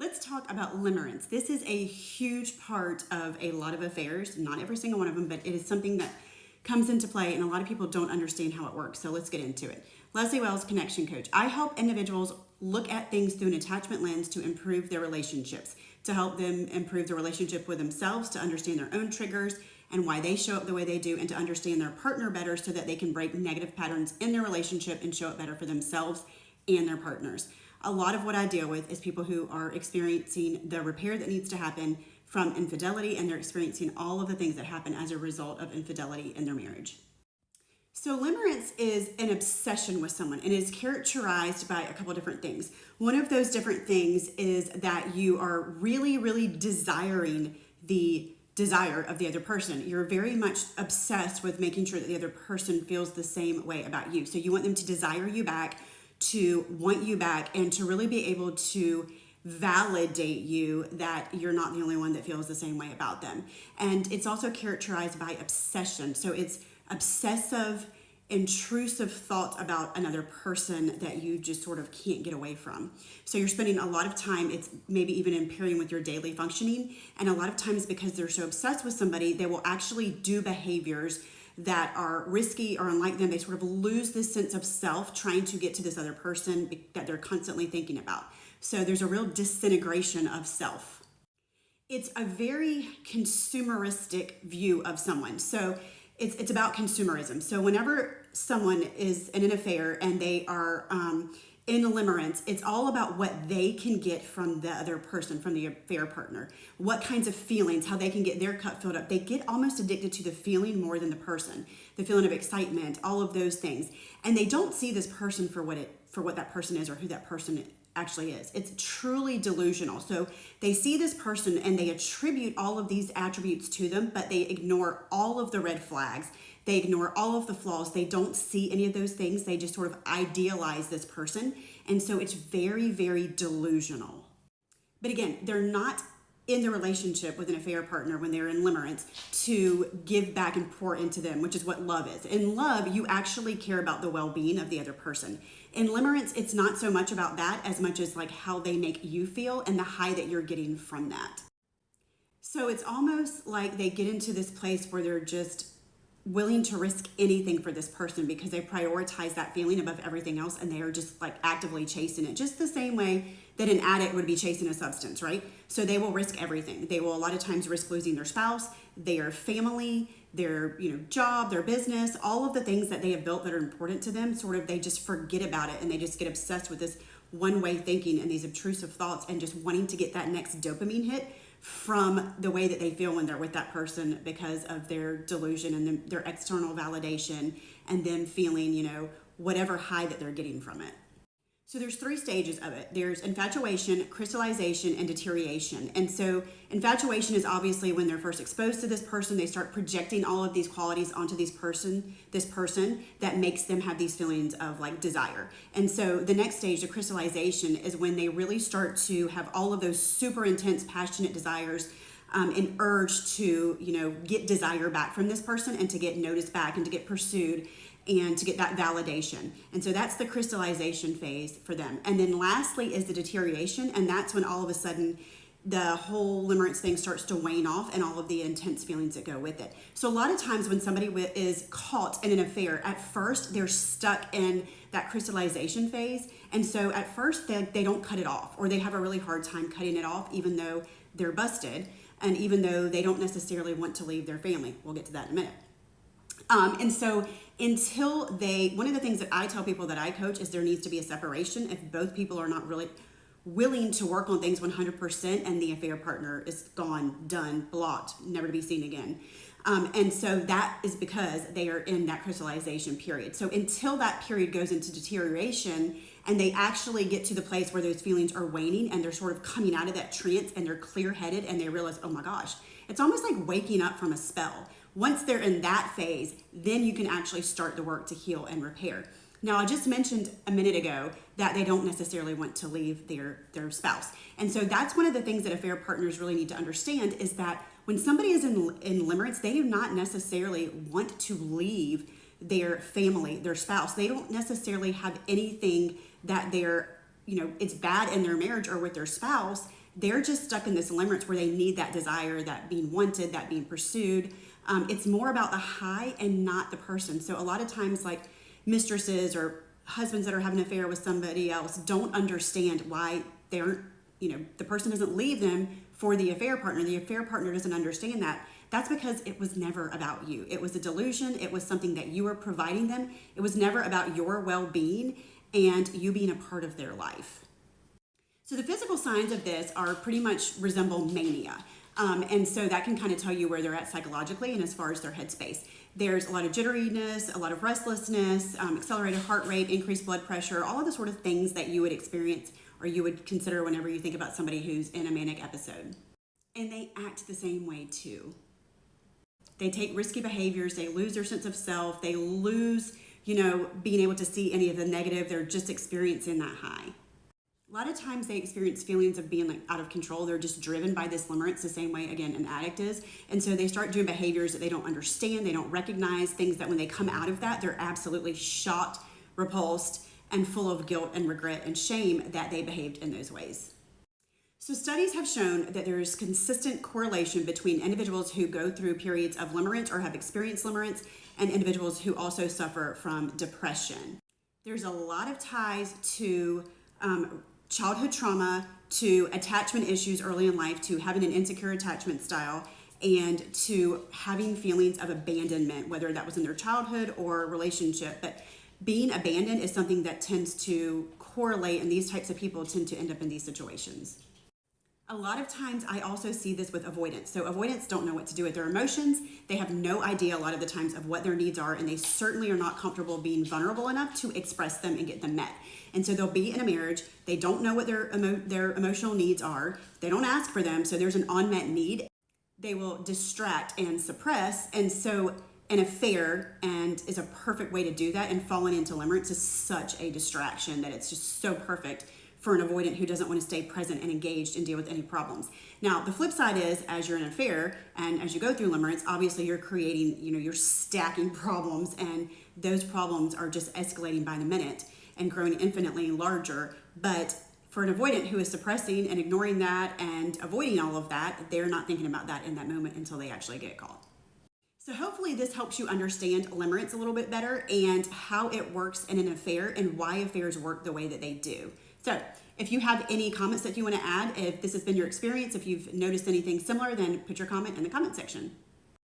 let's talk about limerence. This is a huge part of a lot of affairs, not every single one of them, but it is something that comes into play and a lot of people don't understand how it works. So let's get into it. Leslie Wells, connection coach. I help individuals look at things through an attachment lens to improve their relationships, to help them improve their relationship with themselves, to understand their own triggers and why they show up the way they do, and to understand their partner better so that they can break negative patterns in their relationship and show up better for themselves and their partners. A lot of what I deal with is people who are experiencing the repair that needs to happen from infidelity, and they're experiencing all of the things that happen as a result of infidelity in their marriage. So limerence is an obsession with someone and is characterized by a couple different things. One of those different things is that you are really desiring the desire of the other person. You're very much obsessed with making sure that the other person feels the same way about you. So you want them to desire you back, to want you back, and to really be able to validate you that you're not the only one that feels the same way about them. And it's also characterized by obsession. So it's obsessive, intrusive thoughts about another person that you just sort of can't get away from. So you're spending a lot of time, it's maybe even impairing with your daily functioning. And a lot of times, because they're so obsessed with somebody, they will actually do behaviors that are risky or unlike them. They sort of lose this sense of self trying to get to this other person that they're constantly thinking about. So there's a real disintegration of self. It's a very consumeristic view of someone. So it's about consumerism. So whenever someone is in an affair and they are in a limerence, it's all about what they can get from the other person, from the affair partner. What kinds of feelings, how they can get their cup filled up. They get almost addicted to the feeling more than the person, the feeling of excitement, all of those things. And they don't see this person for what that person is or who that person actually is. It's truly delusional. So they see this person and they attribute all of these attributes to them, but they ignore all of the red flags. They ignore all of the flaws. They don't see any of those things. They just sort of idealize this person. And so it's very delusional. But again, they're not in the relationship with an affair partner when they're in limerence to give back and pour into them, which is what love is. In love, you actually care about the well-being of the other person. In limerence, it's not so much about that as much as like how they make you feel and the high that you're getting from that. So it's almost like they get into this place where they're just willing to risk anything for this person because they prioritize that feeling above everything else, and they are just like actively chasing it, just the same way that an addict would be chasing a substance, right? So they will risk everything. They will a lot of times risk losing their spouse, their family, their job, their business, all of the things that they have built that are important to them. Sort of they just forget about it and they just get obsessed with this one-way thinking and these obtrusive thoughts and just wanting to get that next dopamine hit from the way that they feel when they're with that person because of their delusion and their external validation and them feeling, whatever high that they're getting from it. So there's 3 stages of it. There's infatuation, crystallization, and deterioration. And so infatuation is obviously when they're first exposed to this person, they start projecting all of these qualities onto this person that makes them have these feelings of like desire. And so the next stage, the crystallization, is when they really start to have all of those super intense, passionate desires and urge to, get desire back from this person and to get noticed back and to get pursued and to get that validation. And so that's the crystallization phase for them. And then lastly is the deterioration, and that's when all of a sudden the whole limerence thing starts to wane off and all of the intense feelings that go with it. So a lot of times when somebody is caught in an affair, at first they're stuck in that crystallization phase. And so at first they don't cut it off, or they have a really hard time cutting it off even though they're busted and even though they don't necessarily want to leave their family. We'll get to that in a minute. And so until one of the things that I tell people that I coach is there needs to be a separation if both people are not really willing to work on things 100% and the affair partner is gone, done, blocked, never to be seen again. And so that is because they are in that crystallization period. So until that period goes into deterioration and they actually get to the place where those feelings are waning and they're sort of coming out of that trance and they're clear-headed and they realize, oh my gosh, it's almost like waking up from a spell. Once they're in that phase, then you can actually start the work to heal and repair. Now, I just mentioned a minute ago that they don't necessarily want to leave their spouse. And so that's one of the things that affair partners really need to understand is that when somebody is in limerence, they do not necessarily want to leave their family, their spouse. They don't necessarily have anything that they're it's bad in their marriage or with their spouse. They're just stuck in this limerence where they need that desire, that being wanted, that being pursued. It's more about the high and not the person. So a lot of times, like mistresses or husbands that are having an affair with somebody else don't understand why they aren't, the person doesn't leave them for the affair partner. The affair partner doesn't understand that. That's because it was never about you. It was a delusion. It was something that you were providing them. It was never about your well-being and you being a part of their life. So the physical signs of this are pretty much resemble mania. And so that can kind of tell you where they're at psychologically and as far as their headspace. There's a lot of jitteriness, a lot of restlessness, accelerated heart rate, increased blood pressure, all of the sort of things that you would experience or you would consider whenever you think about somebody who's in a manic episode. And they act the same way too. They take risky behaviors, they lose their sense of self, they lose, being able to see any of the negative, they're just experiencing that high. A lot of times they experience feelings of being like out of control. They're just driven by this limerence the same way, again, an addict is. And so they start doing behaviors that they don't understand, they don't recognize, things that when they come out of that, they're absolutely shocked, repulsed, and full of guilt and regret and shame that they behaved in those ways. So studies have shown that there is consistent correlation between individuals who go through periods of limerence or have experienced limerence and individuals who also suffer from depression. There's a lot of ties to childhood trauma, to attachment issues early in life, to having an insecure attachment style, and to having feelings of abandonment, whether that was in their childhood or relationship. But being abandoned is something that tends to correlate, and these types of people tend to end up in these situations. A lot of times I also see this with avoidance. So avoidants don't know what to do with their emotions. They have no idea a lot of the times of what their needs are, and they certainly are not comfortable being vulnerable enough to express them and get them met. And so they'll be in a marriage, they don't know what their emotional needs are, they don't ask for them, so there's an unmet need. They will distract and suppress, and so an affair and is a perfect way to do that, and falling into limerence is such a distraction that it's just so perfect for an avoidant who doesn't want to stay present and engaged and deal with any problems. Now, the flip side is, as you're in an affair and as you go through limerence, obviously you're creating, you're stacking problems, and those problems are just escalating by the minute and growing infinitely larger. But for an avoidant who is suppressing and ignoring that and avoiding all of that, they're not thinking about that in that moment until they actually get caught. So hopefully this helps you understand limerence a little bit better and how it works in an affair and why affairs work the way that they do. So if you have any comments that you want to add, if this has been your experience, if you've noticed anything similar, then put your comment in the comment section.